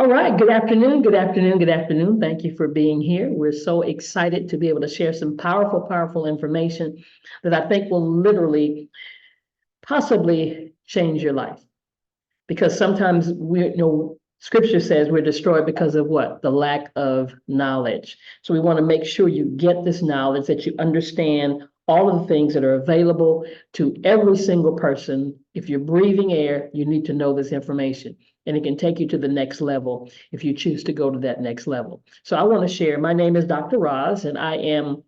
All right, good afternoon, good afternoon, good afternoon. Thank you for being here. We're so excited to be able to share some powerful, powerful information that I think will literally possibly change your life. Because sometimes scripture says we're destroyed because of what? The lack of knowledge. So we want to make sure you get this knowledge, that you understand all of the things that are available to every single person. If you're breathing air, you need to know this information. And it can take you to the next level if you choose to go to that next level. So I want to share. My name is Dr. Roz, and I am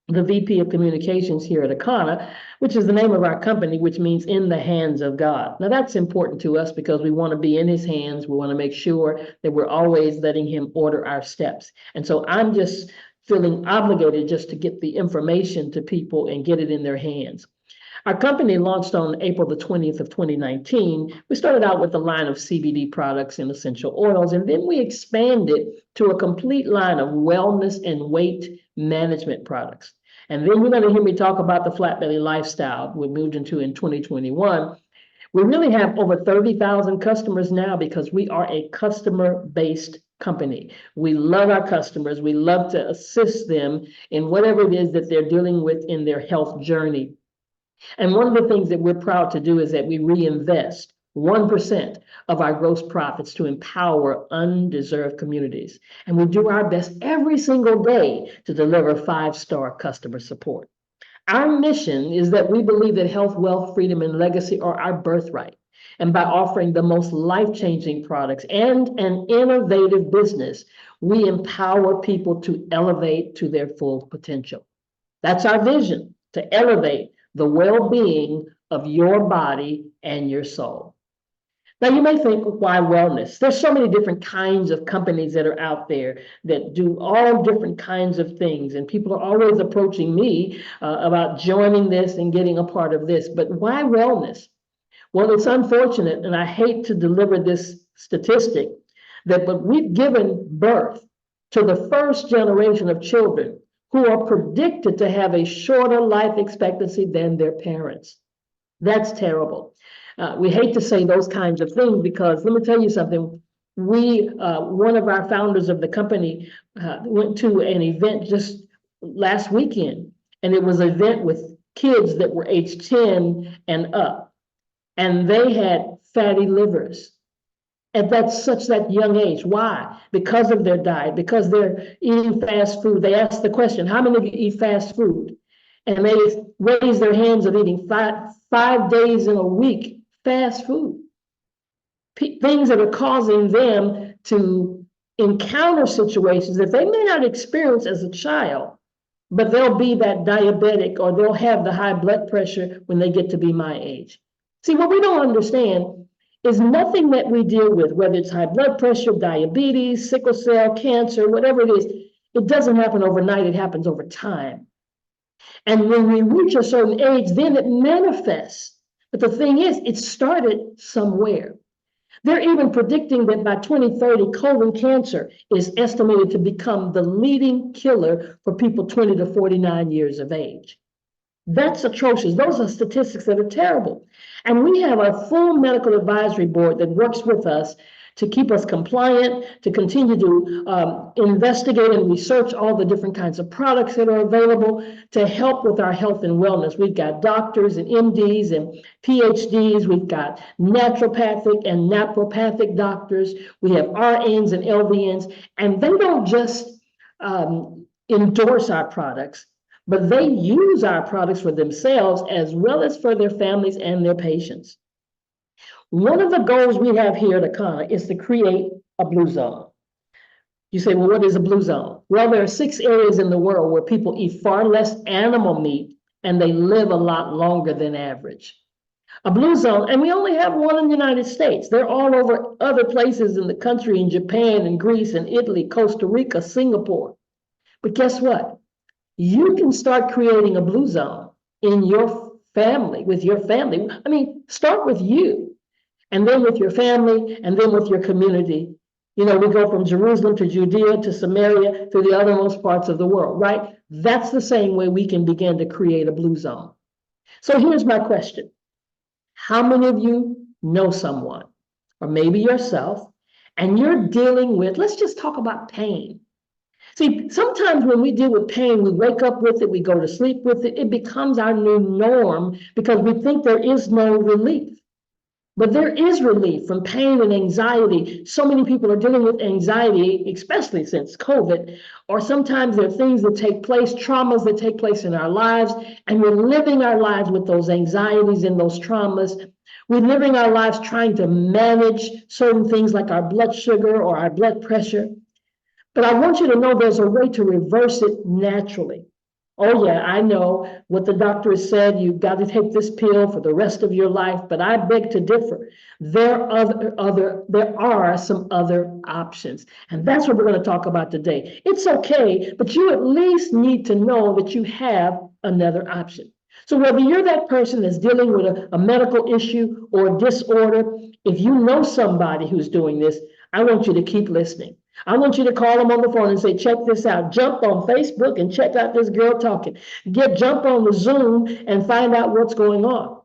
the VP of Communications here at Akana, which is the name of our company, which means in the hands of God. Now, that's important to us because we want to be in his hands. We want to make sure that we're always letting him order our steps. And so I'm just feeling obligated just to get the information to people and get it in their hands. Our company launched on April the 20th of 2019. We started out with a line of CBD products and essential oils, and then we expanded to a complete line of wellness and weight management products. And then you're going to hear me talk about the Flat Belly Lifestyle we moved into in 2021. We really have over 30,000 customers now because we are a customer-based company. We love our customers. We love to assist them in whatever it is that they're dealing with in their health journey. And one of the things that we're proud to do is that we reinvest 1% of our gross profits to empower undeserved communities. And we do our best every single day to deliver 5-star customer support. Our mission is that we believe that health, wealth, freedom, and legacy are our birthright. And by offering the most life-changing products and an innovative business, we empower people to elevate to their full potential. That's our vision, to elevate the well-being of your body and your soul. Now, you may think, why wellness? There's so many different kinds of companies that are out there that do all different kinds of things. And people are always approaching me about joining this and getting a part of this. But why wellness? Well, it's unfortunate, and I hate to deliver this statistic, but we've given birth to the first generation of children who are predicted to have a shorter life expectancy than their parents. That's terrible. We hate to say those kinds of things because let me tell you something. One of our founders of the company went to an event just last weekend, and it was an event with kids that were age 10 and up, and they had fatty livers. At that young age. Why? Because of their diet, because they're eating fast food. They ask the question, how many of you eat fast food? And they raise their hands of eating five days in a week fast food. Things that are causing them to encounter situations that they may not experience as a child, but they'll be that diabetic or they'll have the high blood pressure when they get to be my age. See, what we don't understand is nothing that we deal with, whether it's high blood pressure, diabetes, sickle cell, cancer, whatever it is, it doesn't happen overnight, it happens over time. And when we reach a certain age, then it manifests. But the thing is, it started somewhere. They're even predicting that by 2030, colon cancer is estimated to become the leading killer for people 20 to 49 years of age. That's atrocious. Those are statistics that are terrible. And we have a full medical advisory board that works with us to keep us compliant, to continue to investigate and research all the different kinds of products that are available to help with our health and wellness. We've got doctors and MDs and PhDs. We've got naturopathic and naturopathic doctors. We have RNs and LVNs, and they don't just endorse our products, but they use our products for themselves as well as for their families and their patients. One of the goals we have here at Akana is to create a blue zone. You say, well, what is a blue zone? Well, there are 6 areas in the world where people eat far less animal meat and they live a lot longer than average. A blue zone, and we only have one in the United States. They're all over other places in the country, in Japan and Greece and Italy, Costa Rica, Singapore. But guess what? You can start creating a blue zone in your family, with your family. I mean, start with you, and then with your family, and then with your community. You know, we go from Jerusalem to Judea to Samaria to the othermost parts of the world, right? That's the same way we can begin to create a blue zone. So here's my question. How many of you know someone, or maybe yourself, and you're dealing with, let's just talk about pain. See, sometimes when we deal with pain, we wake up with it, we go to sleep with it, it becomes our new norm because we think there is no relief. But there is relief from pain and anxiety. So many people are dealing with anxiety, especially since COVID, or sometimes there are things that take place, traumas that take place in our lives, and we're living our lives with those anxieties and those traumas. We're living our lives trying to manage certain things like our blood sugar or our blood pressure. But I want you to know there's a way to reverse it naturally. Oh yeah, I know what the doctor has said, you've got to take this pill for the rest of your life, but I beg to differ. There are some other options. And that's what we're going to talk about today. It's okay, but you at least need to know that you have another option. So whether you're that person that's dealing with a medical issue or disorder, if you know somebody who's doing this, I want you to keep listening. I want you to call them on the phone and say, check this out. Jump on Facebook and check out this girl talking. Jump on the Zoom and find out what's going on.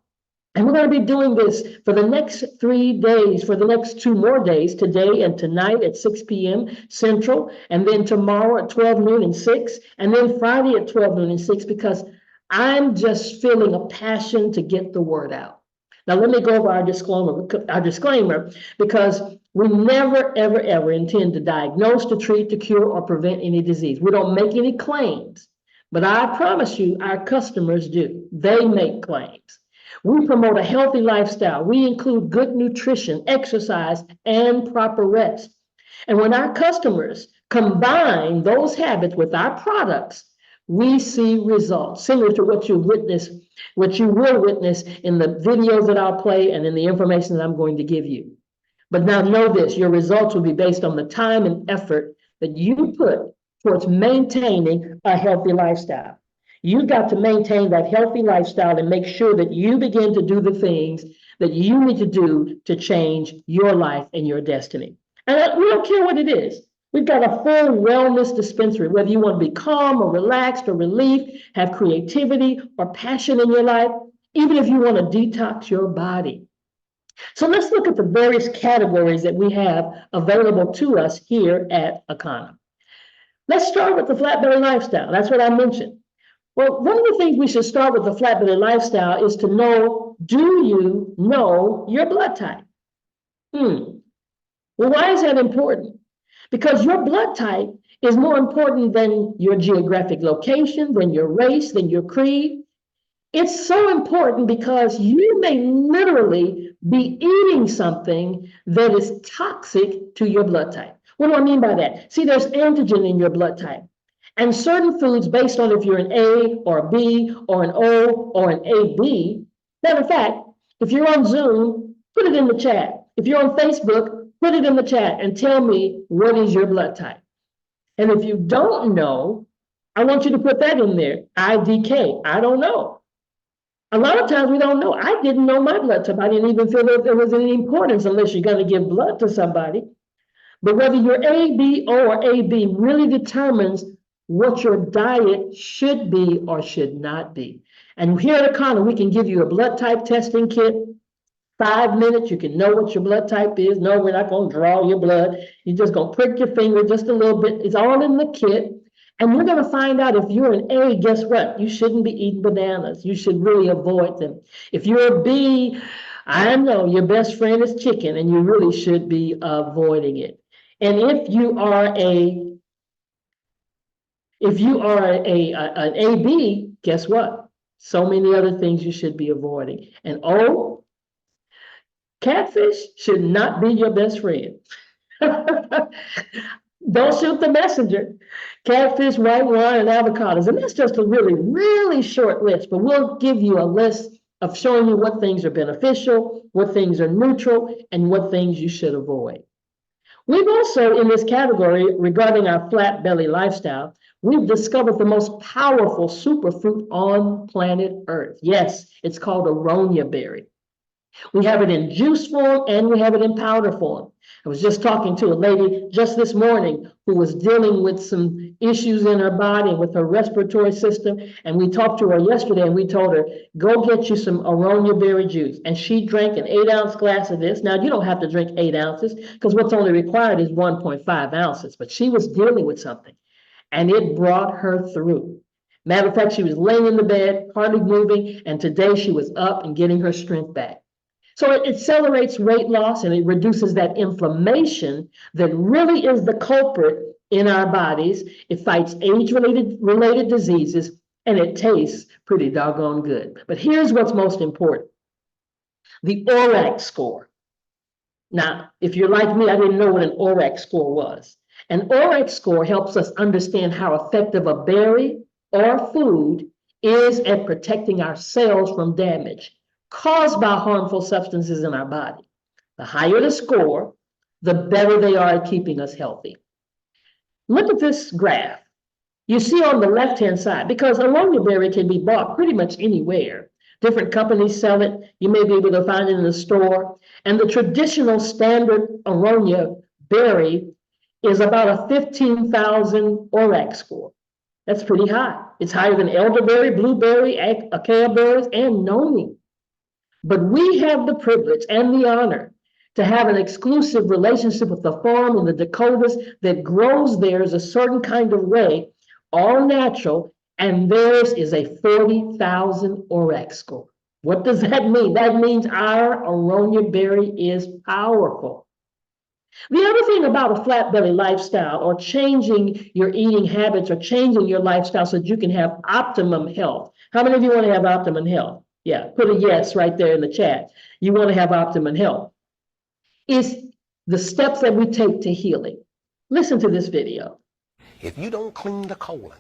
And we're going to be doing this for the next 3 days, for the next 2 more days, today and tonight at 6 p.m. Central, and then tomorrow at 12 noon and 6, and then Friday at 12 noon and 6, because I'm just feeling a passion to get the word out. Now, let me go over our disclaimer, because we never, ever, ever intend to diagnose, to treat, to cure, or prevent any disease. We don't make any claims, but I promise you, our customers do. They make claims. We promote a healthy lifestyle. We include good nutrition, exercise, and proper rest. And when our customers combine those habits with our products, we see results similar to what you will witness in the videos that I'll play and in the information that I'm going to give you. But now know this, your results will be based on the time and effort that you put towards maintaining a healthy lifestyle. You've got to maintain that healthy lifestyle and make sure that you begin to do the things that you need to do to change your life and your destiny. And we don't care what it is. We've got a full wellness dispensary, whether you want to be calm or relaxed or relieved, have creativity or passion in your life, even if you want to detox your body. So let's look at the various categories that we have available to us here at Akana. Let's start with the flat belly lifestyle. That's what I mentioned. Well, one of the things we should start with the flat belly lifestyle is to know, do you know your blood type? Well, why is that important? Because your blood type is more important than your geographic location, than your race, than your creed. It's so important because you may literally be eating something that is toxic to your blood type. What do I mean by that? See, there's antigen in your blood type. And certain foods, based on if you're an A or a B or an O or an AB, matter of fact, if you're on Zoom, put it in the chat. If you're on Facebook, put it in the chat and tell me what is your blood type. And if you don't know, I want you to put that in there, IDK, I don't know. A lot of times we don't know. I didn't know my blood type. I didn't even feel that there was any importance unless you're going to give blood to somebody. But whether you're A, B, O, or AB really determines what your diet should be or should not be. And here at Akana, we can give you a blood type testing kit. 5 minutes, you can know what your blood type is. No, we're not going to draw your blood. You're just going to prick your finger just a little bit. It's all in the kit. And we're going to find out if you're an A, guess what? You shouldn't be eating bananas. You should really avoid them. If you're a B, I know your best friend is chicken and you really should be avoiding it. And if you are an AB, guess what? So many other things you should be avoiding. And O, catfish should not be your best friend. Don't shoot the messenger. Catfish, white wine, and avocados. And that's just a really, really short list, but we'll give you a list of showing you what things are beneficial, what things are neutral, and what things you should avoid. We've also, in this category, regarding our flat belly lifestyle, we've discovered the most powerful superfood on planet Earth. Yes, it's called aronia berry. We have it in juice form and we have it in powder form. I was just talking to a lady just this morning who was dealing with some issues in her body with her respiratory system. And we talked to her yesterday and we told her, go get you some aronia berry juice. And she drank an 8-ounce glass of this. Now, you don't have to drink 8 ounces because what's only required is 1.5 ounces. But she was dealing with something and it brought her through. Matter of fact, she was laying in the bed, hardly moving. And today she was up and getting her strength back. So it accelerates weight loss and it reduces that inflammation that really is the culprit in our bodies. It fights age-related diseases and it tastes pretty doggone good. But here's what's most important. The ORAC score. Now, if you're like me, I didn't know what an ORAC score was. An ORAC score helps us understand how effective a berry or food is at protecting our cells from damage caused by harmful substances in our body. The higher the score, the better they are at keeping us healthy. Look at this graph. You see on the left-hand side, because aronia berry can be bought pretty much anywhere. Different companies sell it. You may be able to find it in the store. And the traditional standard aronia berry is about a 15,000 ORAC score. That's pretty high. It's higher than elderberry, blueberry, acacia berries, and noni. But we have the privilege and the honor to have an exclusive relationship with the farm in the Dakotas that grows theirs a certain kind of way, all natural, and theirs is a 40,000 ORAC score. What does that mean? That means our aronia berry is powerful. The other thing about a flat belly lifestyle or changing your eating habits or changing your lifestyle so that you can have optimum health. How many of you want to have optimum health? Yeah, put a yes right there in the chat. You want to have optimum health. Is the steps that we take to healing. Listen to this video. If you don't clean the colon,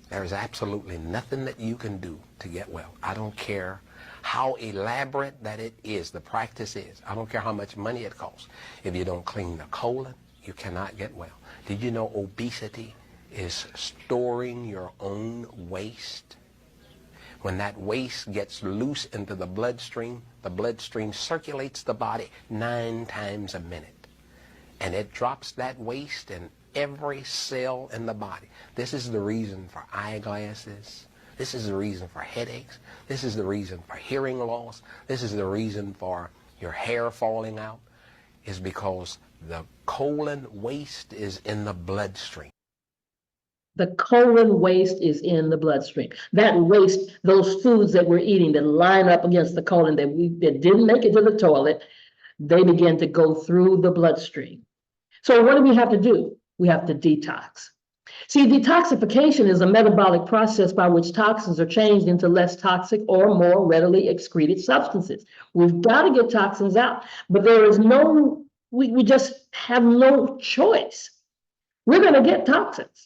there is absolutely nothing that you can do to get well. I don't care how elaborate that it is, the practice is. I don't care how much money it costs. If you don't clean the colon, you cannot get well. Did you know obesity is storing your own waste? When that waste gets loose into the bloodstream circulates the body 9 times a minute. And it drops that waste in every cell in the body. This is the reason for eyeglasses. This is the reason for headaches. This is the reason for hearing loss. This is the reason for your hair falling out, is because the colon waste is in the bloodstream. The colon waste is in the bloodstream. That waste, those foods that we're eating that line up against the colon that didn't make it to the toilet, they begin to go through the bloodstream. So what do we have to do? We have to detox. See, detoxification is a metabolic process by which toxins are changed into less toxic or more readily excreted substances. We've got to get toxins out, but there is we just have no choice. We're going to get toxins.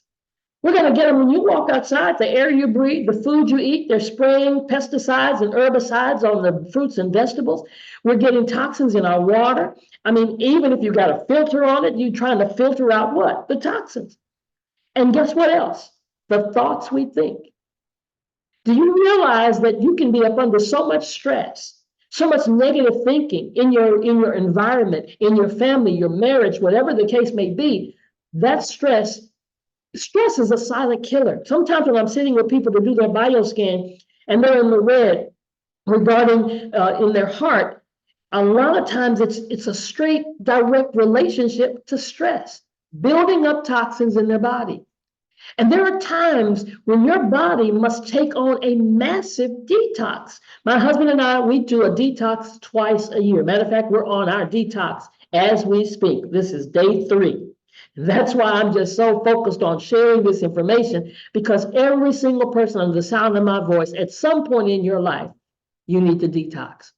We're going to get them when you walk outside, the air you breathe, the food you eat. They're spraying pesticides and herbicides on the fruits and vegetables. We're getting toxins in our water. I mean, even if you got a filter on it, you're trying to filter out what? The toxins. And guess what else? The thoughts we think. Do you realize that you can be up under so much stress, so much negative thinking in your environment, in your family, your marriage, whatever the case may be? That stress is a silent killer. Sometimes when I'm sitting with people to do their bioscan and they're in the red regarding in their heart, a lot of times it's a straight, direct relationship to stress, building up toxins in their body. And there are times when your body must take on a massive detox. My husband and I, we do a detox twice a year. Matter of fact, we're on our detox as we speak. This is day 3. That's why I'm just so focused on sharing this information, because every single person under the sound of my voice, at some point in your life, you need to detox.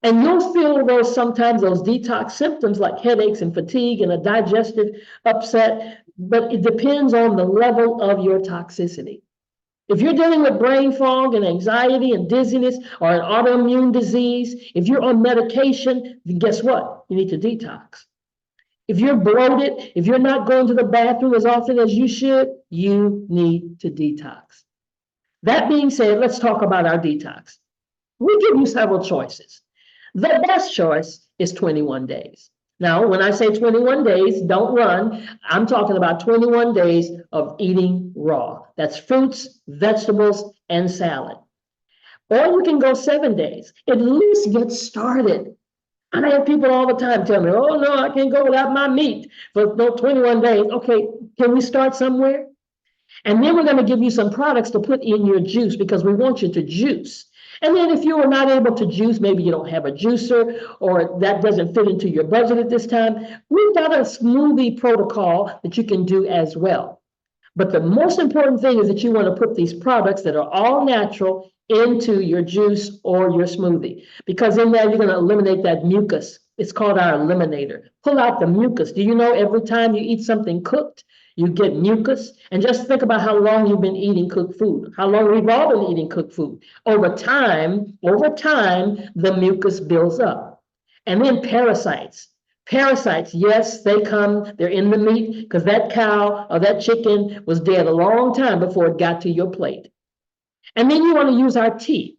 And you'll feel sometimes those detox symptoms like headaches and fatigue and a digestive upset, but it depends on the level of your toxicity. If you're dealing with brain fog and anxiety and dizziness or an autoimmune disease, if you're on medication, then guess what? You need to detox. If you're bloated, if you're not going to the bathroom as often as you should, you need to detox. That being said, let's talk about our detox. We give you several choices. The best choice is 21 days. Now, when I say 21 days, don't run. I'm talking about 21 days of eating raw. That's fruits, vegetables, and salad. Or you can go 7 days. At least get started. I have people all the time tell me, oh, no, I can't go without my meat for no 21 days. Okay, can we start somewhere? And then we're going to give you some products to put in your juice because we want you to juice. And then if you are not able to juice, maybe you don't have a juicer or that doesn't fit into your budget at this time, we've got a smoothie protocol that you can do as well. But the most important thing is that you want to put these products that are all natural into your juice or your smoothie, because in there you're going to eliminate that mucus. It's called our eliminator. Pull out the mucus. Do you know every time you eat something cooked, you get mucus? And just think about how long you've been eating cooked food, how long we've all been eating cooked food. Over time, the mucus builds up. And then parasites. Parasites, yes, they come, they're in the meat because that cow or that chicken was dead a long time before it got to your plate. And then you want to use our tea.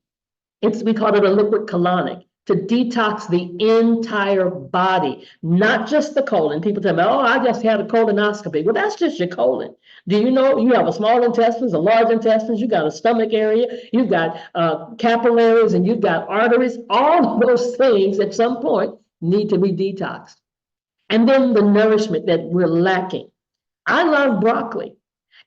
We call it a liquid colonic to detox the entire body, not just the colon. People tell me, oh, I just had a colonoscopy. Well, that's just your colon. Do you know you have a small intestines, a large intestines, you got a stomach area, you've got capillaries, and you've got arteries. All of those things at some point need to be detoxed. And then the nourishment that we're lacking. I love broccoli,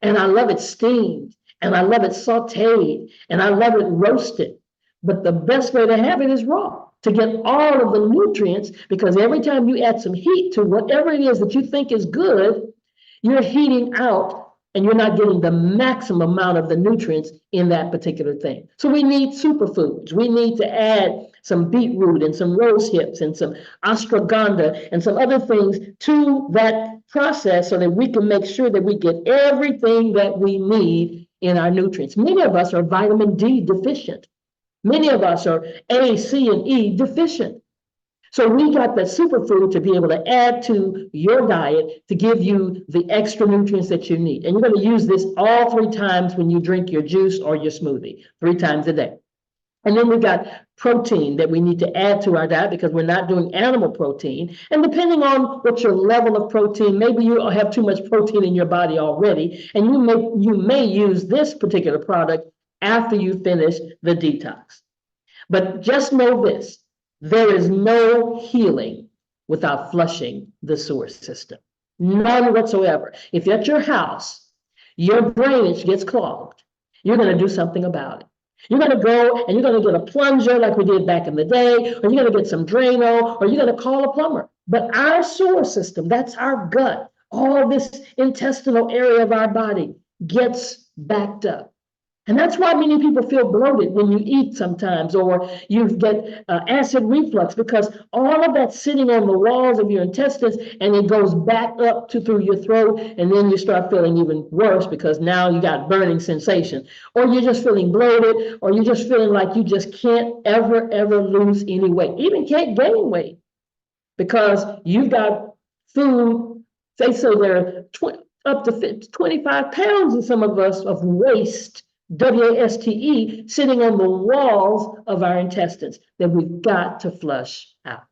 and I love it steamed, and I love it sauteed, and I love it roasted. But the best way to have it is raw, to get all of the nutrients, because every time you add some heat to whatever it is that you think is good, you're heating out and you're not getting the maximum amount of the nutrients in that particular thing. So we need superfoods. We need to add some beetroot and some rose hips and some ashwagandha and some other things to that process so that we can make sure that we get everything that we need in our nutrients. Many of us are vitamin D deficient. Many of us are A, C, and E deficient. So we got the superfood to be able to add to your diet to give you the extra nutrients that you need. And you're going to use this all 3 times when you drink your juice or your smoothie, 3 times a day. And then we've got protein that we need to add to our diet because we're not doing animal protein. And depending on what your level of protein, maybe you have too much protein in your body already, and you may use this particular product after you finish the detox. But just know this. There is no healing without flushing the sewer system. None whatsoever. If at your house, your drainage gets clogged, you're going to do something about it. You're going to go and you're going to get a plunger like we did back in the day, or you're going to get some Drano, or you're going to call a plumber. But our sewer system, that's our gut, all this intestinal area of our body gets backed up. And that's why many people feel bloated when you eat sometimes, or you get acid reflux, because all of that's sitting on the walls of your intestines and it goes back up through your throat. And then you start feeling even worse because now you got burning sensation, or you're just feeling bloated, or you're just feeling like you just can't ever lose any weight, even can't gain weight because you've got food. They say there are up to 25 pounds in some of us of waste. WASTE sitting on the walls of our intestines that we've got to flush out.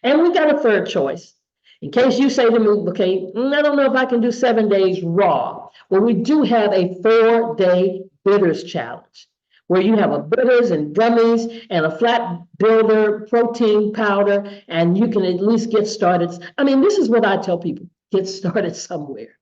And we got a third choice. In case you say to me, okay, I don't know if I can do 7 days raw. Well, we do have a 4-day bitters challenge where you have a bitters and gummies and a flat builder protein powder, and you can at least get started. I mean, this is what I tell people, get started somewhere.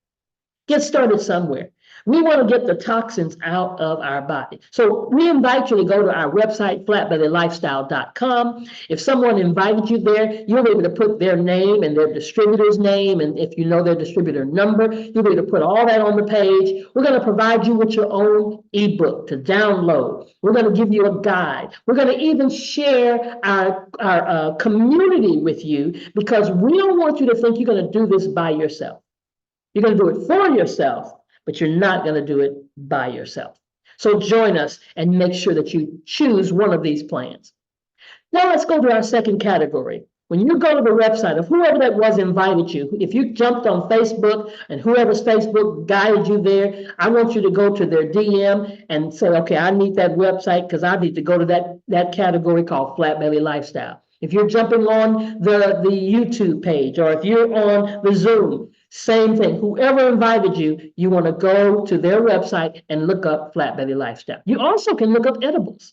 Get started somewhere. We want to get the toxins out of our body. So we invite you to go to our website, flatbellylifestyle.com. If someone invited you there, you'll be able to put their name and their distributor's name. And if you know their distributor number, you'll be able to put all that on the page. We're going to provide you with your own ebook to download. We're going to give you a guide. We're going to even share our community with you, because we don't want you to think you're going to do this by yourself. You're going to do it for yourself, but you're not going to do it by yourself. So join us and make sure that you choose one of these plans. Now let's go to our second category, When you go to the website of whoever that was invited you, if you jumped on Facebook and whoever's Facebook guided you there, I want you to go to their DM and say, okay, I need that website because I need to go to that category called Flat Belly Lifestyle. If you're jumping on the YouTube page, or if you're on the Zoom, same thing. Whoever invited you, you want to go to their website and look up Flat Belly Lifestyle. You also can look up edibles.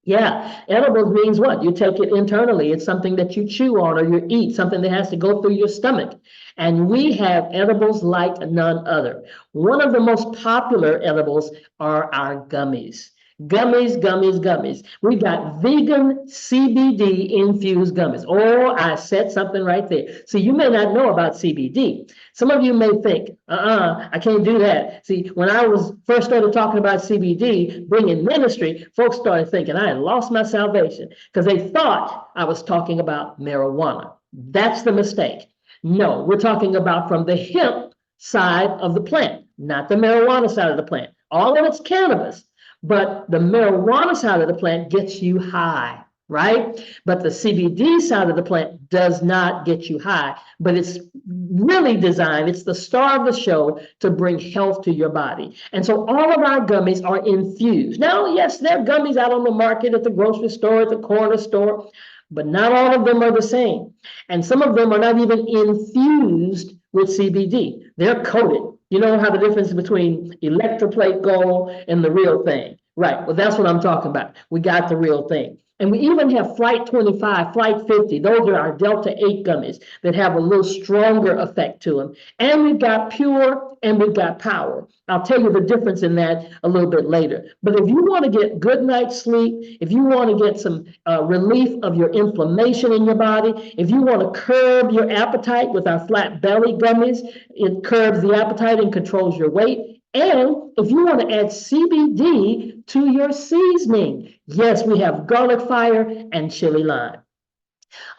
Yeah, edibles means what? You take it internally. It's something that you chew on or you eat, something that has to go through your stomach. And we have edibles like none other. One of the most popular edibles are our gummies. Gummies, gummies, gummies. We got vegan CBD infused gummies. Oh, I said something right there. So you may not know about CBD. Some of you may think, I can't do that. See, when I was first started talking about CBD, bringing ministry, folks started thinking I had lost my salvation because they thought I was talking about marijuana. That's the mistake. No, we're talking about from the hemp side of the plant, not the marijuana side of the plant. All of it's cannabis. But the marijuana side of the plant gets you high, right? But the CBD side of the plant does not get you high, but it's really designed, it's the star of the show to bring health to your body. And so all of our gummies are infused. Now, yes, there are gummies out on the market at the grocery store, at the corner store, but not all of them are the same. And some of them are not even infused with CBD. They're coated. You know how the difference between electroplate gold and the real thing, right? Well, that's what I'm talking about. We got the real thing. And we even have Flight 25, Flight 50. Those are our Delta 8 gummies that have a little stronger effect to them. And we've got Pure and we've got Power. I'll tell you the difference in that a little bit later. But if you want to get good night's sleep, if you want to get some relief of your inflammation in your body, if you want to curb your appetite with our Flat Belly gummies, it curbs the appetite and controls your weight. And if you want to add CBD to your seasoning, yes, we have garlic fire and chili lime.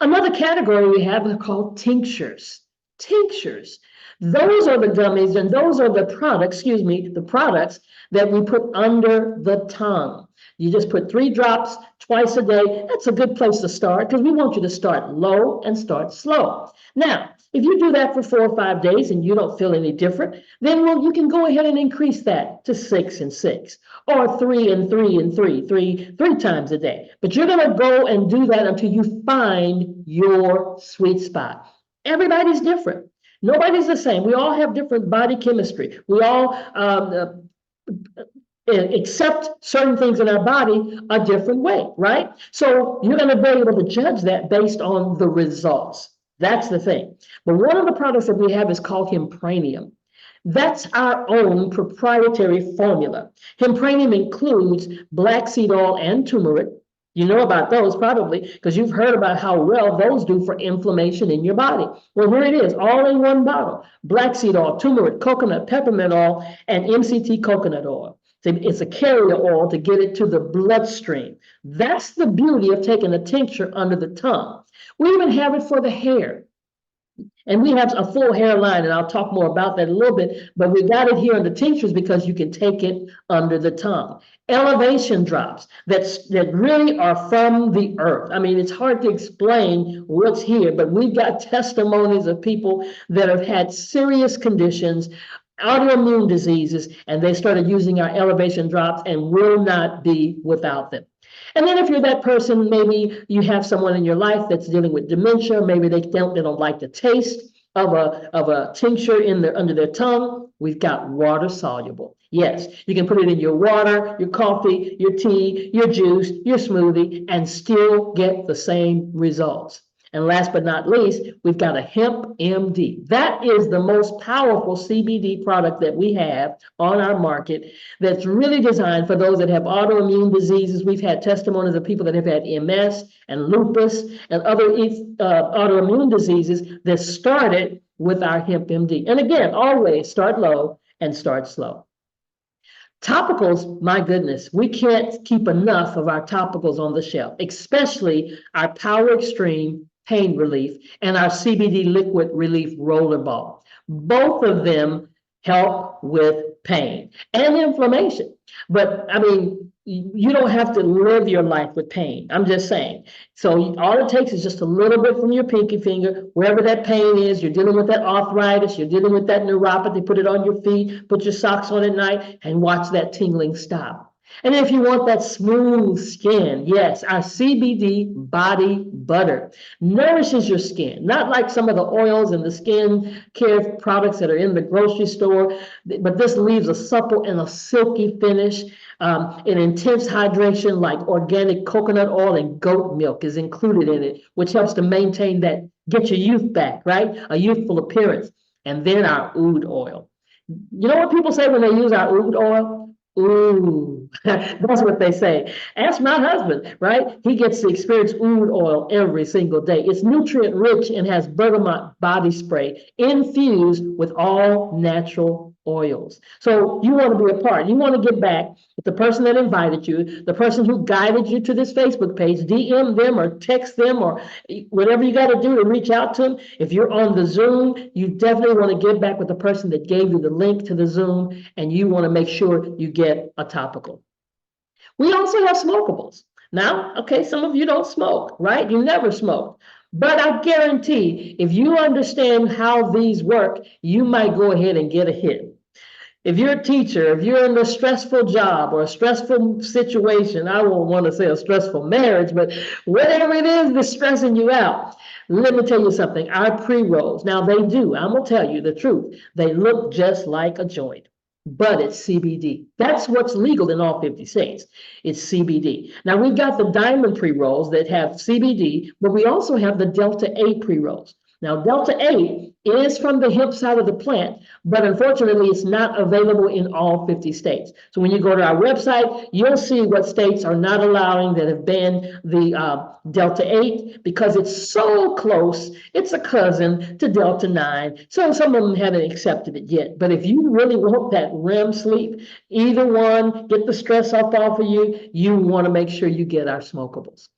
Another category we have are called tinctures. Tinctures. Those are the gummies and those are the products, the products that we put under the tongue. You just put 3 drops twice a day. That's a good place to start because we want you to start low and start slow. Now, if you do that for 4 or 5 days and you don't feel any different, then you can go ahead and increase that to 6 and 6, or 3 and 3 and 3 times a day. But you're going to go and do that until you find your sweet spot. Everybody's different. Nobody's the same. We all have different body chemistry. We all accept certain things in our body a different way, right? So you're going to be able to judge that based on the results. That's the thing. But one of the products that we have is called Hempranium. That's our own proprietary formula. Hempranium includes black seed oil and turmeric. You know about those probably because you've heard about how well those do for inflammation in your body. Well, here it is, all in one bottle. Black seed oil, turmeric, coconut, peppermint oil, and MCT coconut oil. So it's a carrier oil to get it to the bloodstream. That's the beauty of taking a tincture under the tongue. We even have it for the hair. And we have a full hairline, and I'll talk more about that in a little bit, but we got it here in the tinctures because you can take it under the tongue. Elevation drops that really are from the earth. I mean, it's hard to explain what's here, but we've got testimonies of people that have had serious conditions, autoimmune diseases, and they started using our elevation drops and will not be without them. And then if you're that person, maybe you have someone in your life that's dealing with dementia, maybe they don't like the taste of a tincture under their tongue, we've got water soluble. Yes, you can put it in your water, your coffee, your tea, your juice, your smoothie, and still get the same results. And last but not least, we've got a Hemp MD. That is the most powerful CBD product that we have on our market that's really designed for those that have autoimmune diseases. We've had testimonies of people that have had MS and lupus and other autoimmune diseases that started with our Hemp MD. And again, always start low and start slow. Topicals, my goodness, we can't keep enough of our topicals on the shelf, especially our Power Extreme Pain Relief and our CBD Liquid Relief Rollerball. Both of them help with pain and inflammation. But I mean, you don't have to live your life with pain. I'm just saying. So all it takes is just a little bit from your pinky finger, wherever that pain is. You're dealing with that arthritis, you're dealing with that neuropathy, put it on your feet, put your socks on at night, and watch that tingling stop. And if you want that smooth skin, yes, our CBD body butter nourishes your skin, not like some of the oils and the skin care products that are in the grocery store, but this leaves a supple and a silky finish. An intense hydration like organic coconut oil and goat milk is included in it, which helps to maintain that, get your youth back, right? A youthful appearance. And then our oud oil. You know what people say when they use our oud oil? Ooh, that's what they say. Ask my husband, right? He gets to experience oud oil every single day. It's nutrient rich and has bergamot body spray infused with all natural oils. So you want to be a part. You want to get back with the person that invited you, the person who guided you to this Facebook page. DM them or text them or whatever you got to do to reach out to them. If you're on the Zoom, you definitely want to get back with the person that gave you the link to the Zoom, and you want to make sure you get a topical. We also have smokables. Now, okay, some of you don't smoke, right? You never smoked. But I guarantee if you understand how these work, you might go ahead and get a hit. If you're a teacher, if you're in a stressful job or a stressful situation, I won't want to say a stressful marriage, but whatever it is that's stressing you out, let me tell you something. Our pre-rolls, now they do, I'm going to tell you the truth. They look just like a joint, but it's CBD. That's what's legal in all 50 states. It's CBD. Now we've got the diamond pre-rolls that have CBD, but we also have the Delta 8 pre-rolls. Now, Delta 8 is from the hemp side of the plant, but unfortunately, it's not available in all 50 states. So when you go to our website, you'll see what states are not allowing, that have banned the Delta 8, because it's so close. It's a cousin to Delta 9. So some of them haven't accepted it yet. But if you really want that REM sleep, either one, get the stress off of you, you want to make sure you get our smokables.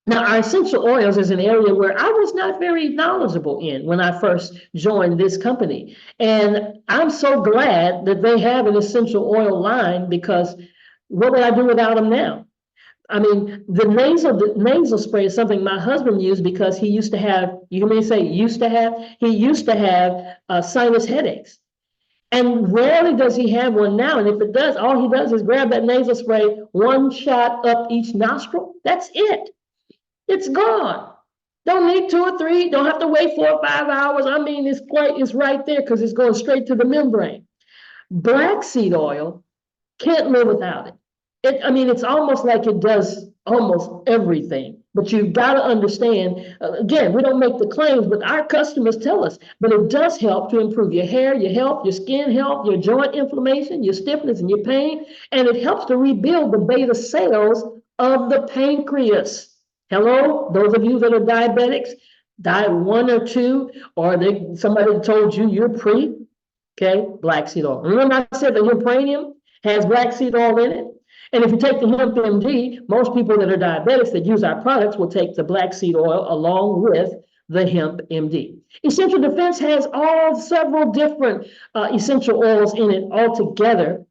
Now, our essential oils is an area where I was not very knowledgeable in when I first joined this company. And I'm so glad that they have an essential oil line, because what would I do without them now? I mean, the nasal spray is something my husband used because he used to have, you hear me say he used to have sinus headaches. And rarely does he have one now. And if it does, all he does is grab that nasal spray, one shot up each nostril. That's it. It's gone. Don't need 2 or 3. Don't have to wait 4 or 5 hours. I mean, it's right there because it's going straight to the membrane. Black seed oil, can't live without it. I mean, it's almost like it does almost everything. But you've got to understand, again, we don't make the claims, but our customers tell us, but it does help to improve your hair, your health, your skin health, your joint inflammation, your stiffness, and your pain. And it helps to rebuild the beta cells of the pancreas. Hello, those of you that are diabetics, diet 1 or 2, or somebody told you you're pre, okay, black seed oil. Remember I said the Hempranium has black seed oil in it? And if you take the Hemp MD, most people that are diabetics that use our products will take the black seed oil along with the Hemp MD. Essential Defense has several different essential oils in it altogether.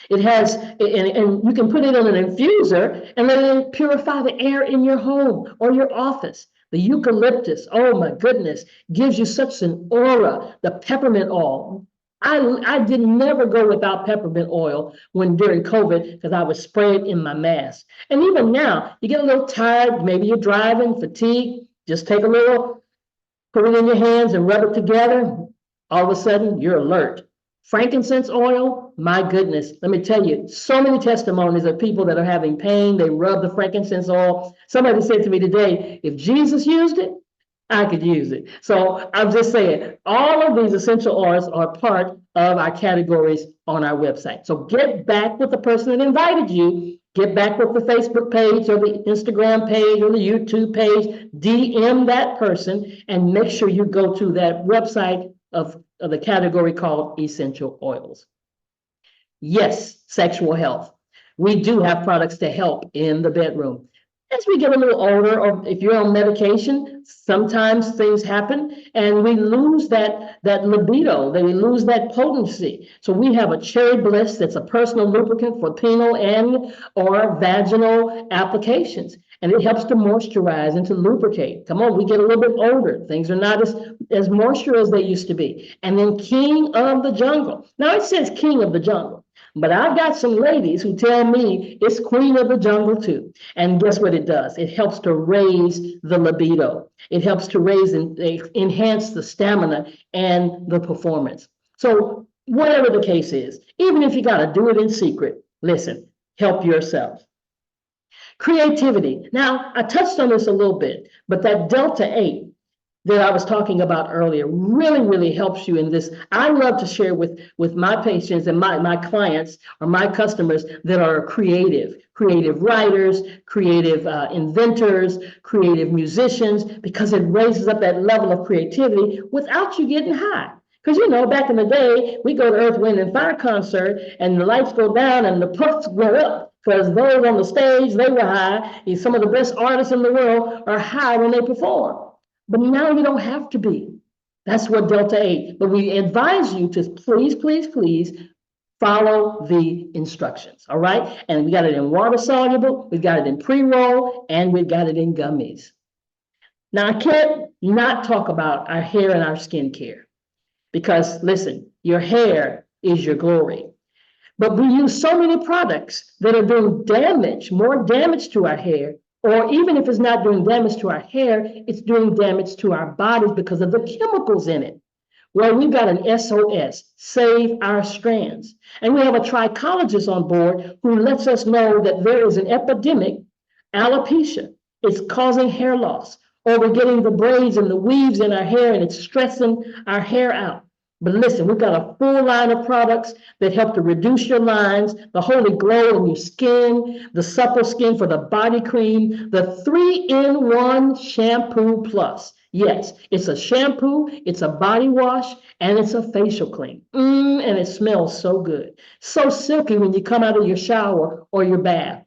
It has, and you can put it in an infuser and let it purify the air in your home or your office. The eucalyptus, oh my goodness, gives you such an aura. The peppermint oil. I did never go without peppermint oil during COVID, because I would spray it in my mask. And even now, you get a little tired, maybe you're driving, fatigued, just take a little, put it in your hands and rub it together. All of a sudden, you're alert. Frankincense oil, my goodness, let me tell you, so many testimonies of people that are having pain, they rub the frankincense oil. Somebody said to me today, if Jesus used it, I could use it. So I'm just saying, all of these essential oils are part of our categories on our website. So get back with the person that invited you, get back with the Facebook page or the Instagram page or the YouTube page, DM that person, and make sure you go to that website of the category called essential oils. Yes, sexual health. We do have products to help in the bedroom. As we get a little older, or if you're on medication, sometimes things happen and we lose that libido, we lose that potency. So we have a Cherry Bliss that's a personal lubricant for penile and or vaginal applications. And it helps to moisturize and to lubricate. Come on, we get a little bit older. Things are not as moisture as they used to be. And then King of the Jungle. Now it says King of the Jungle. But I've got some ladies who tell me it's Queen of the Jungle too. And guess what it does? It helps to raise the libido. It helps to raise and enhance the stamina and the performance. So whatever the case is, even if you got to do it in secret, listen, help yourself. Creativity. Now, I touched on this a little bit, but that Delta 8 that I was talking about earlier really, really helps you in this. I love to share with my patients and my clients or my customers that are creative writers, creative inventors, creative musicians, because it raises up that level of creativity without you getting high. Because, you know, back in the day, we go to Earth, Wind, and Fire concert and the lights go down and the puffs go up because those on the stage, they were high. And some of the best artists in the world are high when they perform. But now you don't have to be. That's what Delta 8. But we advise you to please, please, please follow the instructions. All right. And we got it in water soluble, we've got it in pre-roll, and we've got it in gummies. Now, I can't not talk about our hair and our skincare because listen, your hair is your glory. But we use so many products that are doing damage, more damage to our hair. Or even if it's not doing damage to our hair, it's doing damage to our bodies because of the chemicals in it. Well, we've got an SOS, Save Our Strands. And we have a trichologist on board who lets us know that there is an epidemic, alopecia. It's causing hair loss. Or we're getting the braids and the weaves in our hair and it's stressing our hair out. But listen, we've got a full line of products that help to reduce your lines, the holy glow in your skin, the supple skin for the body cream, the 3-in-1 shampoo plus. Yes, it's a shampoo, it's a body wash, and it's a facial clean. And it smells so good. So silky when you come out of your shower or your bath.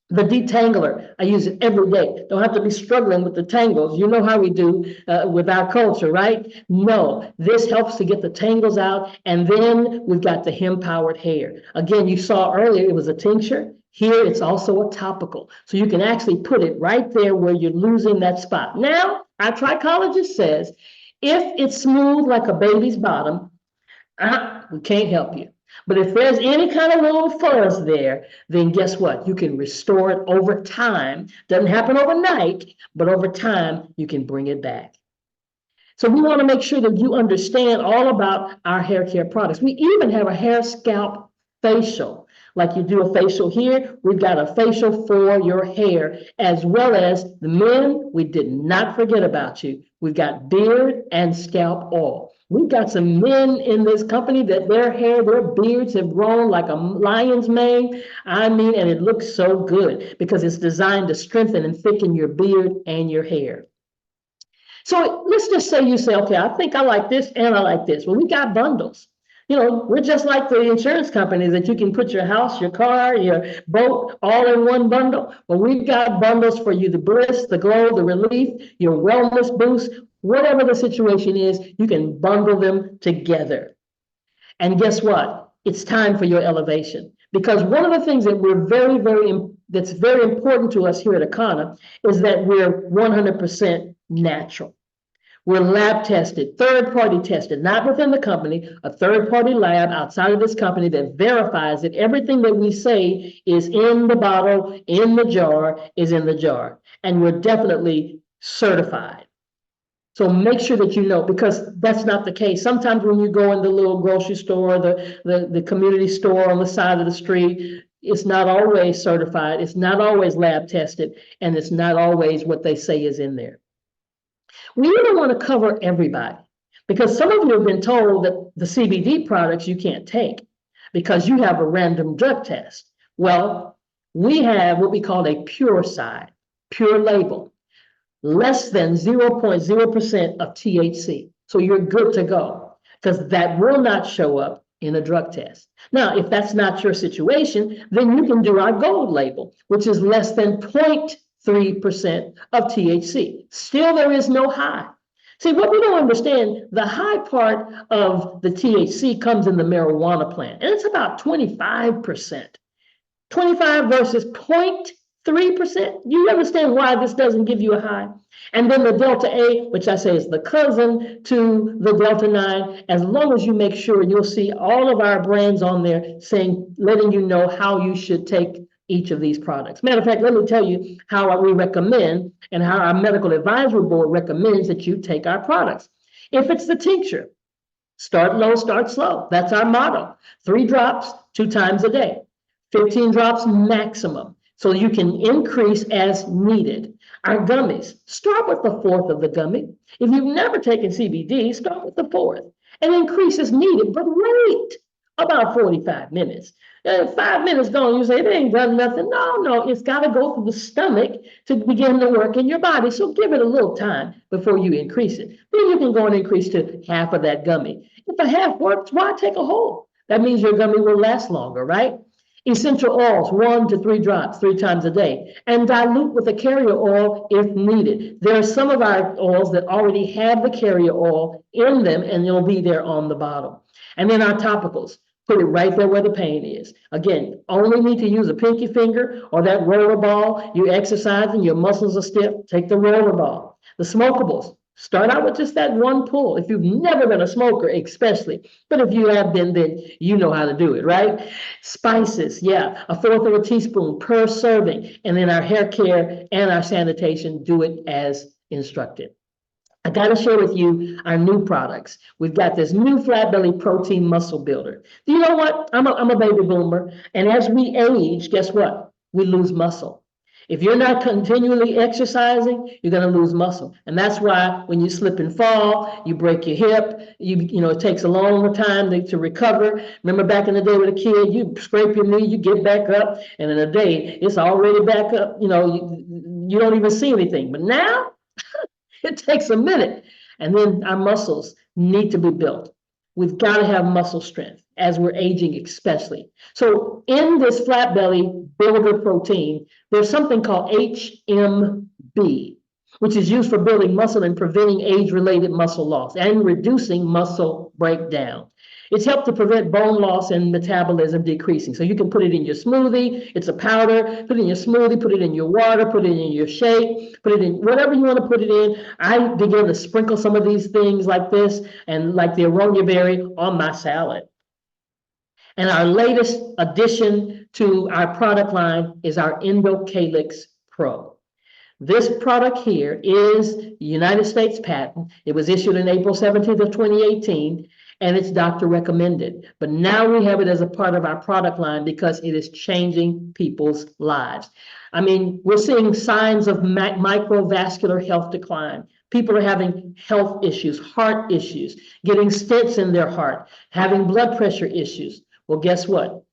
The detangler, I use it every day. Don't have to be struggling with the tangles. You know how we do with our culture, right? No, this helps to get the tangles out. And then we've got the hemp-powered hair. Again, you saw earlier, it was a tincture. Here, it's also a topical. So you can actually put it right there where you're losing that spot. Now, our trichologist says, if it's smooth like a baby's bottom, we can't help you. But if there's any kind of little fuzz there, then guess what? You can restore it over time. Doesn't happen overnight, but over time, you can bring it back. So we want to make sure that you understand all about our hair care products. We even have a hair scalp facial. Like you do a facial here, we've got a facial for your hair, as well as the men, we did not forget about you. We've got beard and scalp oil. We've got some men in this company that their hair, their beards have grown like a lion's mane. I mean, and it looks so good because it's designed to strengthen and thicken your beard and your hair. So let's just say you say, okay, I think I like this and I like this. Well, we got bundles. You know, we're just like the insurance companies that you can put your house, your car, your boat all in one bundle. Well, we've got bundles for you, the bliss, the glow, the relief, your wellness boost. Whatever the situation is, you can bundle them together. And guess what? It's time for your elevation. Because one of the things that we're that's very important to us here at Akana is that we're 100% natural. We're lab tested, third-party tested, not within the company, a third-party lab outside of this company that verifies that everything that we say is in the bottle, in the jar, is in the jar. And we're definitely certified. So make sure that you know, because that's not the case. Sometimes when you go in the little grocery store, the community store on the side of the street, it's not always certified, it's not always lab tested, and it's not always what they say is in there. We even want to cover everybody, because some of you have been told that the CBD products you can't take because you have a random drug test. Well, we have what we call a pure side, pure label. Less than 0.0% of THC. So you're good to go because that will not show up in a drug test. Now, if that's not your situation, then you can do our gold label, which is less than of THC. Still, there is no high. See, what we don't understand, the high part of the THC comes in the marijuana plant, and it's about 25%. 25 versus 0.3%. You understand why this doesn't give you a high? And then the Delta 8, which I say is the cousin to the Delta 9, as long as you make sure, you'll see all of our brands on there saying, letting you know how you should take each of these products. Matter of fact, let me tell you how we recommend and how our medical advisory board recommends that you take our products. If it's the tincture, start low, start slow. That's our motto. 3 drops, 2 times a day. 15 drops maximum. So you can increase as needed. Our gummies, start with the 4th of the gummy. If you've never taken CBD, start with the 4th and increase as needed, but wait about 45 minutes. 5 minutes gone, you say, it ain't done nothing. No, it's got to go through the stomach to begin to work in your body. So give it a little time before you increase it. Then you can go and increase to half of that gummy. If a half works, why take a whole? That means your gummy will last longer, right? Essential oils, 1 to 3 drops, 3 times a day, and dilute with a carrier oil if needed. There are some of our oils that already have the carrier oil in them, and it'll be there on the bottle. And then our topicals, put it right there where the pain is. Again, only need to use a pinky finger or that roller ball. You're exercising, your muscles are stiff, take the roller ball. The smokables, start out with just that 1 pull. If you've never been a smoker, especially, but if you have been, then you know how to do it, right? Spices, yeah, 1/4 of a teaspoon per serving. And then our hair care and our sanitation, do it as instructed. I got to share with you our new products. We've got this new Flat Belly Protein Muscle Builder. Do you know what? I'm a baby boomer. And as we age, guess what? We lose muscle. If you're not continually exercising, you're going to lose muscle. And that's why when you slip and fall, you break your hip, you know, it takes a long time to recover. Remember back in the day with a kid, you scrape your knee, you get back up, and in a day, it's already back up. You know, you don't even see anything. But now, it takes a minute. And then our muscles need to be built. We've got to have muscle strength as we're aging, especially. So in this Flat Belly Builder protein, there's something called HMB, which is used for building muscle and preventing age-related muscle loss and reducing muscle breakdown. It's helped to prevent bone loss and metabolism decreasing. So you can put it in your smoothie. It's a powder. Put it in your smoothie, put it in your water, put it in your shake, put it in whatever you want to put it in. I begin to sprinkle some of these things like this and like the aronia berry on my salad. And our latest addition to our product line is our Endocalyx Pro. This product here is United States patent. It was issued in April 17th of 2018, and it's doctor recommended. But now we have it as a part of our product line because it is changing people's lives. I mean, we're seeing signs of microvascular health decline. People are having health issues, heart issues, getting stents in their heart, having blood pressure issues. Well, guess what?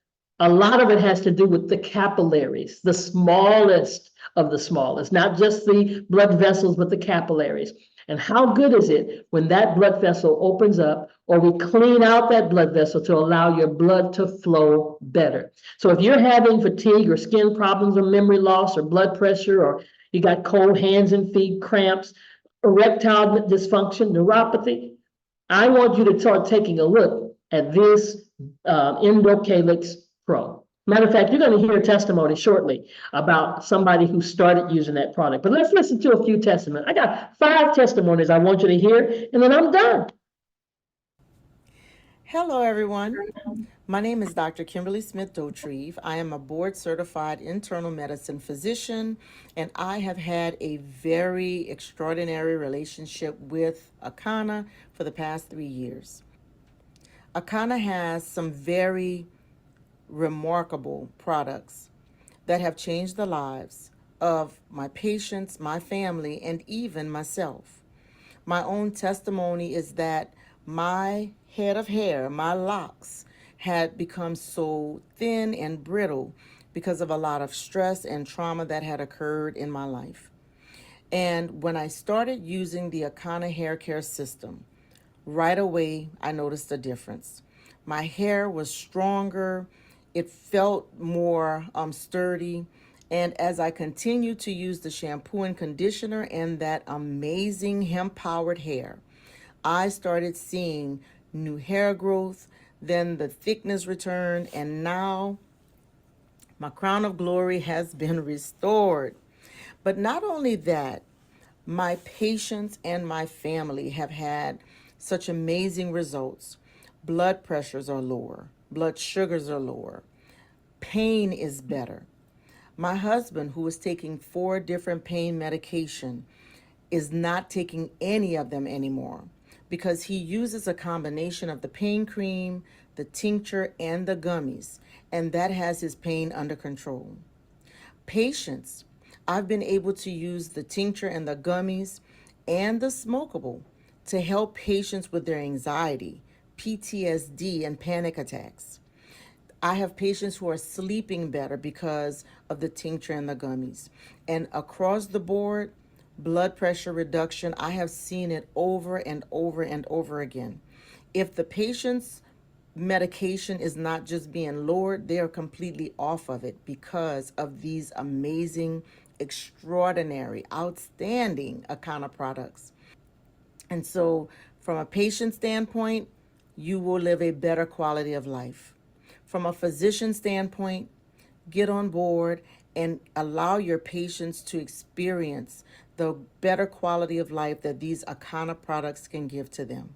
A lot of it has to do with the capillaries, the smallest of the smallest, not just the blood vessels, but the capillaries. And how good is it when that blood vessel opens up, or we clean out that blood vessel to allow your blood to flow better? So if you're having fatigue or skin problems or memory loss or blood pressure, or you got cold hands and feet, cramps, erectile dysfunction, neuropathy, I want you to start taking a look at this Endocalyx Pro. Matter of fact, you're going to hear a testimony shortly about somebody who started using that product. But let's listen to a few testimonies. I got 5 testimonies I want you to hear, and then I'm done. Hello, everyone. My name is Dr. Kimberly Smith Dotrieve. I am a board certified internal medicine physician, and I have had a very extraordinary relationship with Akana for the past 3 years. Akana has some very remarkable products that have changed the lives of my patients, my family, and even myself. My own testimony is that my head of hair, my locks, had become so thin and brittle because of a lot of stress and trauma that had occurred in my life. And when I started using the Akana hair care system, right away I noticed a difference. My hair was stronger, it felt more sturdy, And as I continue to use the shampoo and conditioner and that amazing hemp-powered hair, I started seeing new hair growth, then the thickness returned, and now my crown of glory has been restored. But not only that, my patients and my family have had such amazing results. Blood pressures are lower, blood sugars are lower, pain is better. My husband, who is taking 4 different pain medication, is not taking any of them anymore because he uses a combination of the pain cream, the tincture, and the gummies, and that has his pain under control. Patients, I've been able to use the tincture and the gummies and the smokable to help patients with their anxiety, PTSD, and panic attacks. I have patients who are sleeping better because of the tincture and the gummies. And across the board, blood pressure reduction, I have seen it over and over and over again. If the patient's medication is not just being lowered, they are completely off of it because of these amazing, extraordinary, outstanding Akana products. And so, from a patient standpoint, you will live a better quality of life. From a physician standpoint, get on board and allow your patients to experience the better quality of life that these Akana products can give to them.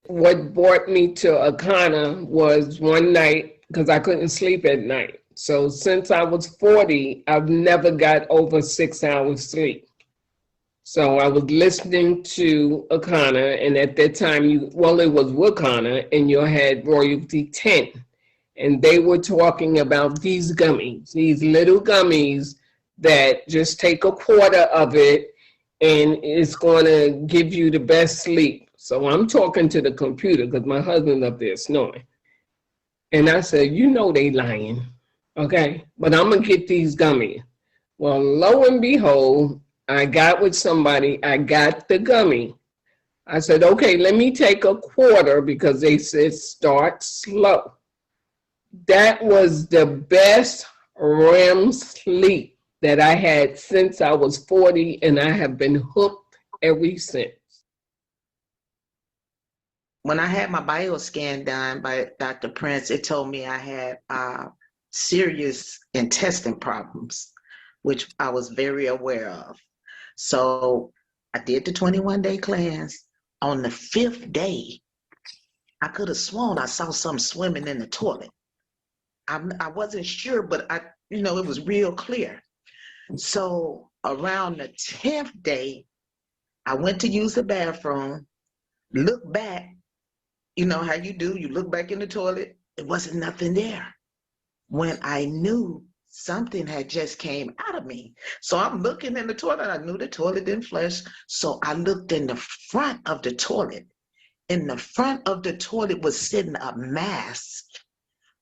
What brought me to Akana was one night, because I couldn't sleep at night. So since I was 40, I've never got over 6 hours sleep. So I was listening to Akana, and at that time, it was Wakana, and you had Royalty 10. And they were talking about these gummies, these little gummies that just take a quarter of it, and it's going to give you the best sleep. So I'm talking to the computer because my husband up there snoring. And I said, they lying, okay? But I'm going to get these gummies. Well, lo and behold, I got with somebody, I got the gummy. I said, okay, let me take a quarter because they said start slow. That was the best REM sleep that I had since I was 40, and I have been hooked ever since. When I had my bioscan done by Dr. Prince, it told me I had serious intestine problems, which I was very aware of. So I did the 21-day cleanse. On the 5th day, I could have sworn I saw something swimming in the toilet. I wasn't sure, but it was real clear. So around the 10th day, I went to use the bathroom, looked back, how you do, you look back in the toilet, it wasn't nothing there. When I knew something had just came out of me. So I'm looking in the toilet, I knew the toilet didn't flush, so I looked in the front of the toilet. In the front of the toilet was sitting a mass,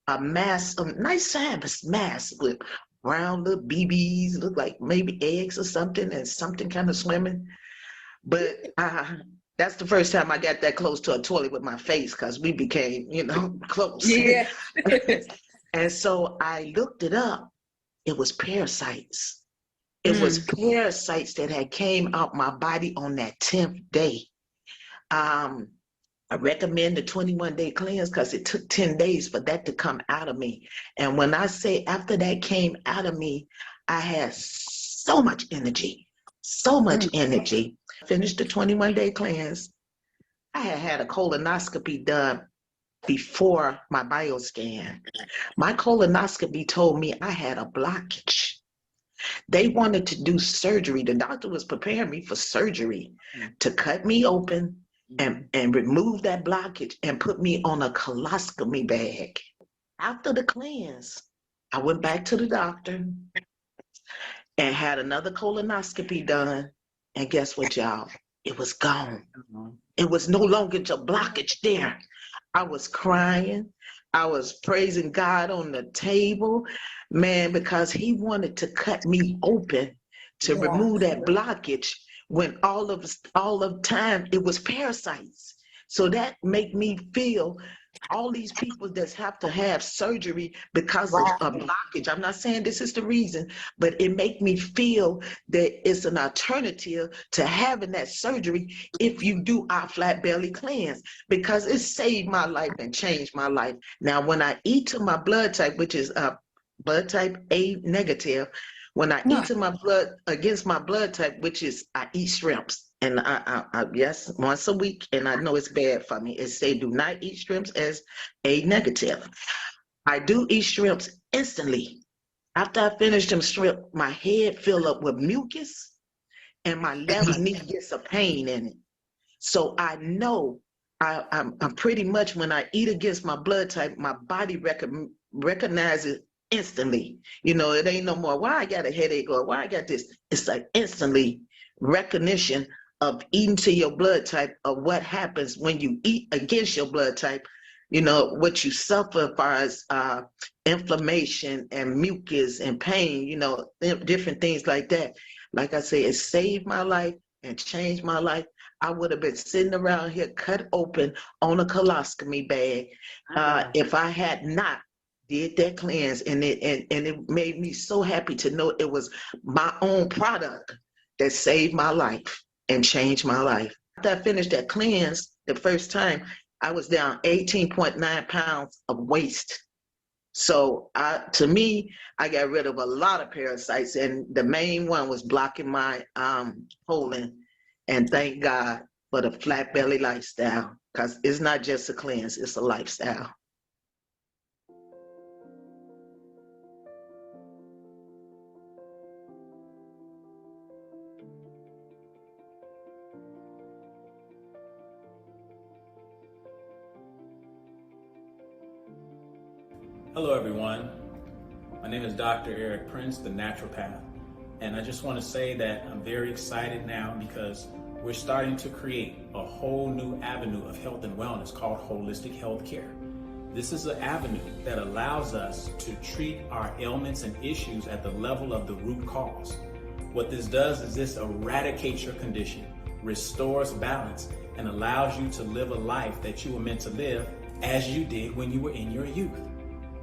a nice size mass with brown little BBs, looked like maybe eggs or something, and something kind of swimming. But that's the first time I got that close to a toilet with my face, because we became, close. Yeah. And so I looked it up. It was parasites. It was parasites that had came out my body on that 10th day. I recommend the 21-day cleanse because it took 10 days for that to come out of me. And when I say after that came out of me, I had so much energy, so much energy. Finished the 21-day cleanse. I had a colonoscopy done before my bioscan. My colonoscopy told me I had a blockage. They wanted to do surgery. The doctor was preparing me for surgery to cut me open and remove that blockage and put me on a colostomy bag. After the cleanse, I went back to the doctor and had another colonoscopy done. And guess what, y'all? It was gone. It was no longer a blockage there. I was crying. I was praising God on the table, man, because he wanted to cut me open to remove that blockage when all of time it was parasites. So that made me feel All these people that have to have surgery because of a blockage. I'm not saying this is the reason, but it make me feel that it's an alternative to having that surgery if you do our flat belly cleanse, because it saved my life and changed my life. Now, when I eat to my blood type, which is blood type A negative, when I eat to my blood against my blood type, which is I eat shrimps. And yes, once a week, and I know it's bad for me. It say do not eat shrimps as A negative. I do eat shrimps instantly. After I finish them shrimp, my head fill up with mucus and my left knee gets a pain in it. So I know I'm pretty much, when I eat against my blood type, my body recognizes instantly. You know, it ain't no more, why I got a headache or why I got this. It's like instantly recognition of eating to your blood type, of what happens when you eat against your blood type, you know, what you suffer as far as inflammation and mucus and pain, you know, different things like that. Like I say, it saved my life and changed my life. I would have been sitting around here cut open on a colostomy bag if I had not did that cleanse. And it made me so happy to know it was my own product that saved my life and changed my life. After I finished that cleanse the first time, I was down 18.9 pounds of waste. So to me, I got rid of a lot of parasites, and the main one was blocking my colon. And thank God for the flat belly lifestyle, because it's not just a cleanse, it's a lifestyle. Hello everyone, my name is Dr. Eric Prince, the naturopath, and I just want to say that I'm very excited now because we're starting to create a whole new avenue of health and wellness called holistic health care. This is an avenue that allows us to treat our ailments and issues at the level of the root cause. What this does is this eradicates your condition, restores balance, and allows you to live a life that you were meant to live as you did when you were in your youth.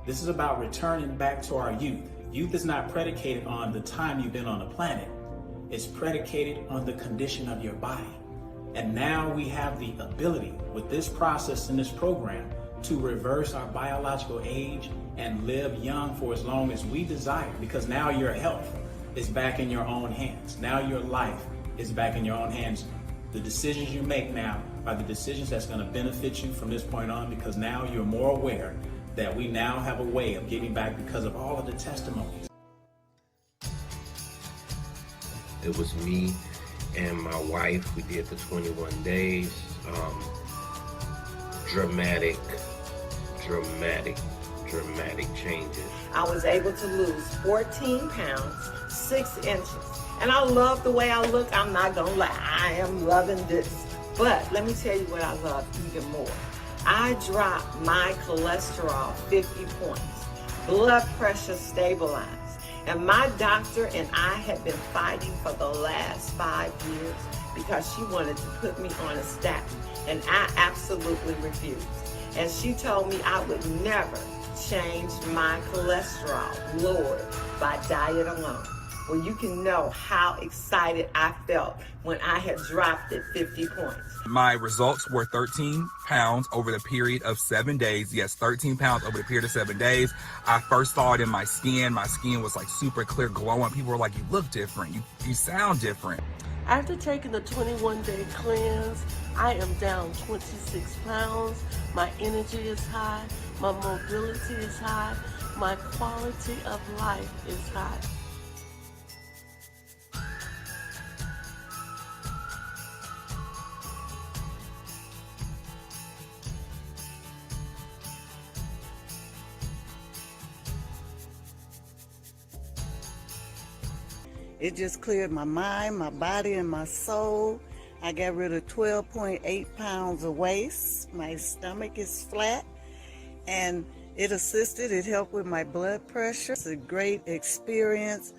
This is about returning back to our youth. Youth is not predicated on the time you've been on the planet. It's predicated on the condition of your body. And now we have the ability with this process and this program to reverse our biological age and live young for as long as we desire, because now your health is back in your own hands. Now your life is back in your own hands. The decisions you make now are the decisions that's going to benefit you from this point on, because now you're more aware that we now have a way of getting back because of all of the testimonies. It was me and my wife. We did the 21 days. Dramatic changes. I was able to lose 14 pounds, 6 inches. And I love the way I look. I'm not gonna lie, I am loving this. But let me tell you what I love even more. I dropped my cholesterol 50 points, blood pressure stabilized, and my doctor and I have been fighting for the last 5 years because she wanted to put me on a statin, and I absolutely refused. And she told me I would never change my cholesterol lowered by diet alone. Well, you can know how excited I felt when I had dropped it 50 points. My results were 13 pounds over the period of 7 days. Yes, 13 pounds over the period of 7 days. I first saw it in my skin. My skin was like super clear, glowing. People were like, you look different. You sound different. After taking the 21-day cleanse, I am down 26 pounds. My energy is high. My mobility is high. My quality of life is high. It just cleared my mind, my body, and my soul. I got rid of 12.8 pounds of waste. My stomach is flat, and it assisted. It helped with my blood pressure. It's a great experience,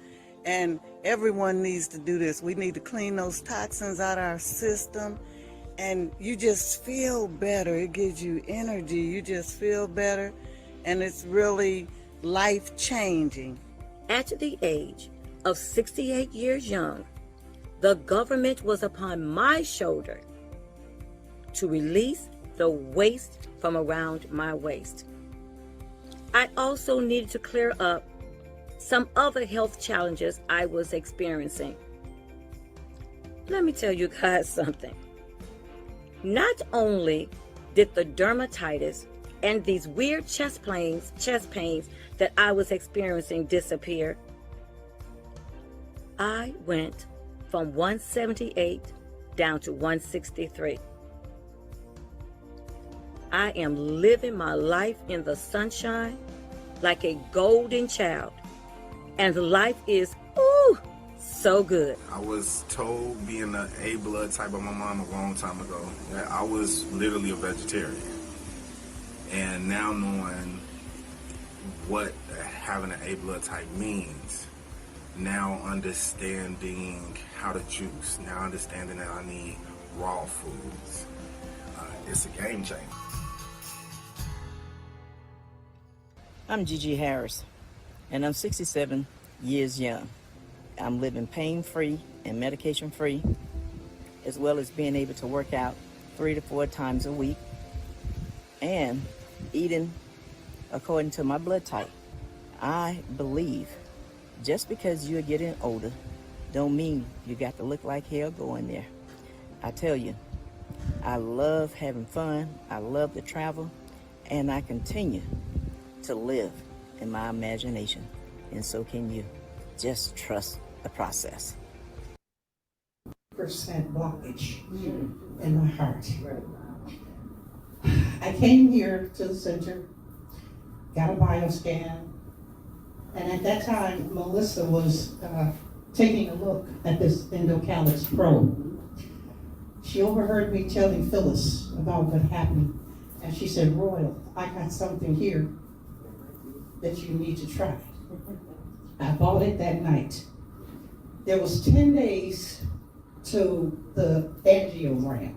and everyone needs to do this. We need to clean those toxins out of our system and you just feel better. It gives you energy. You just feel better, and it's really life-changing. At the age of 68 years young, the government was upon my shoulder to release the waste from around my waist. I also needed to clear up some other health challenges I was experiencing. Let me tell you guys something. Not only did the dermatitis and these weird chest pains that I was experiencing disappear, I went from 178 down to 163. I am living my life in the sunshine like a golden child, and life is, ooh, so good. I was told, being an A blood type of my mom a long time ago, that I was literally a vegetarian. And now knowing what having an A blood type means, now understanding how to juice, now understanding that I need raw foods, it's a game changer. I'm Gigi Harris, and I'm 67 years young. I'm living pain-free and medication-free, as well as being able to work out 3 to 4 times a week and eating according to my blood type. I believe just because you're getting older don't mean you got to look like hell going there. I tell you, I love having fun, I love to travel, and I continue to live in my imagination, and so can you. Just trust the process. Percent blockage in my heart. I came here to the center, got a bioscan, and at that time, Melissa was taking a look at this Endocalyx probe. She overheard me telling Phyllis about what happened, and she said, "Royal, I got something here that you need to try." I bought it that night. There was 10 days to the angiogram.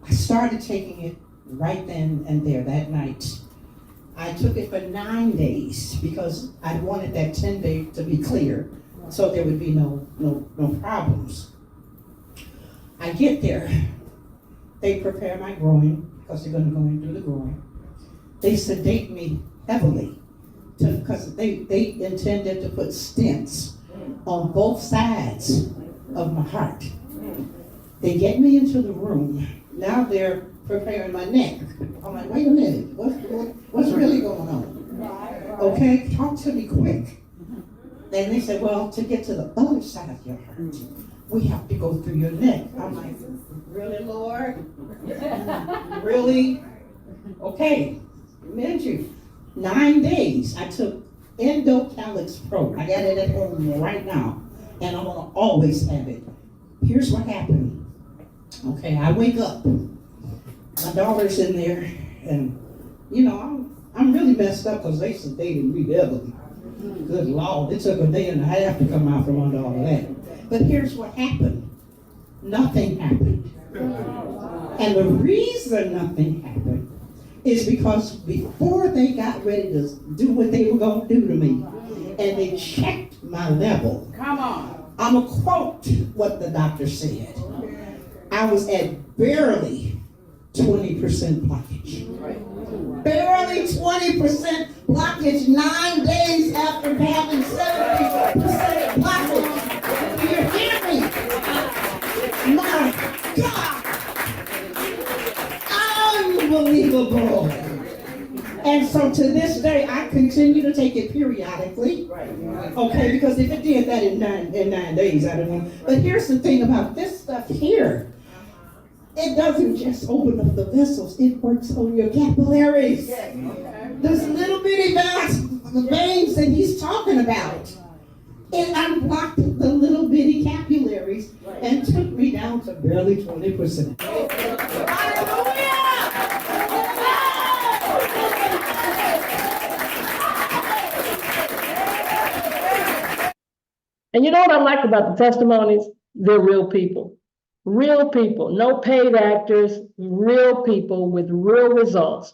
I started taking it right then and there that night. I took it for 9 days because I wanted that 10 day to be clear, so there would be no problems. I get there, they prepare my groin, because they're gonna go in through the groin. They sedate me heavily, because they intended to put stents on both sides of my heart. They get me into the room. Now they're preparing my neck. I'm like, wait a minute, what's really going on? Okay, talk to me quick. Then they said, well, to get to the other side of your heart, we have to go through your neck. I'm like, really, Lord? Really? Okay, meant you. 9 days, I took Endocalyx probe. I got it at home right now, and I'm gonna always have it. Here's what happened. Okay, I wake up. My daughter's in there, and you know, I'm really messed up because they sedated me heavily. Good Lord, it took a day and a half to come out from under all of that. But here's what happened. Nothing happened. And the reason nothing happened is because before they got ready to do what they were going to do to me, and they checked my level, I'm going to quote what the doctor said. I was at barely 20% blockage. Barely 20% blockage 9 days after having 70% blockage. Do you hear me? My God! Unbelievable. And so to this day, I continue to take it periodically. Okay, because if it did that in nine days, I don't know. But here's the thing about this stuff here. It doesn't just open up the vessels, it works on your capillaries. Those little bitty veins that he's talking about. It unblocked the little bitty capillaries and took me down to barely 20%. And you know what I like about the testimonies? They're real people. Real people, no paid actors, real people with real results.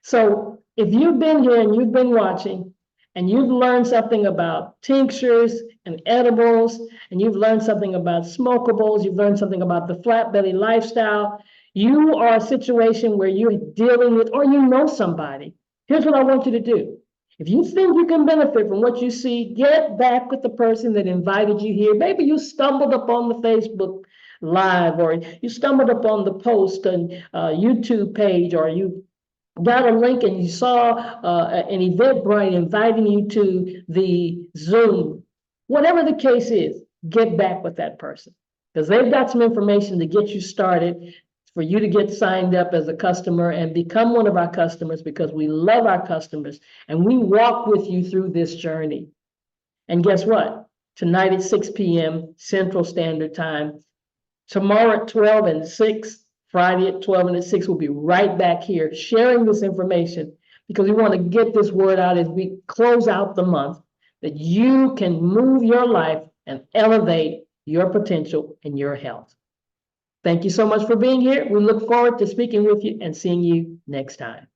So if you've been here and you've been watching and you've learned something about tinctures and edibles, and you've learned something about smokables, you've learned something about the flat belly lifestyle, you are a situation where you're dealing with, or you know somebody. Here's what I want you to do. If you think you can benefit from what you see, get back with the person that invited you here. Maybe you stumbled upon the Facebook Live, or you stumbled upon the post on YouTube page, or you got a link and you saw an Eventbrite inviting you to the Zoom. Whatever the case is, get back with that person, because they've got some information to get you started, for you to get signed up as a customer and become one of our customers, because we love our customers and we walk with you through this journey. And guess what? Tonight at 6 p.m. Central Standard Time, tomorrow at 12 and 6, Friday at 12 and at 6, we'll be right back here sharing this information, because we want to get this word out as we close out the month, that you can move your life and elevate your potential and your health. Thank you so much for being here. We look forward to speaking with you and seeing you next time.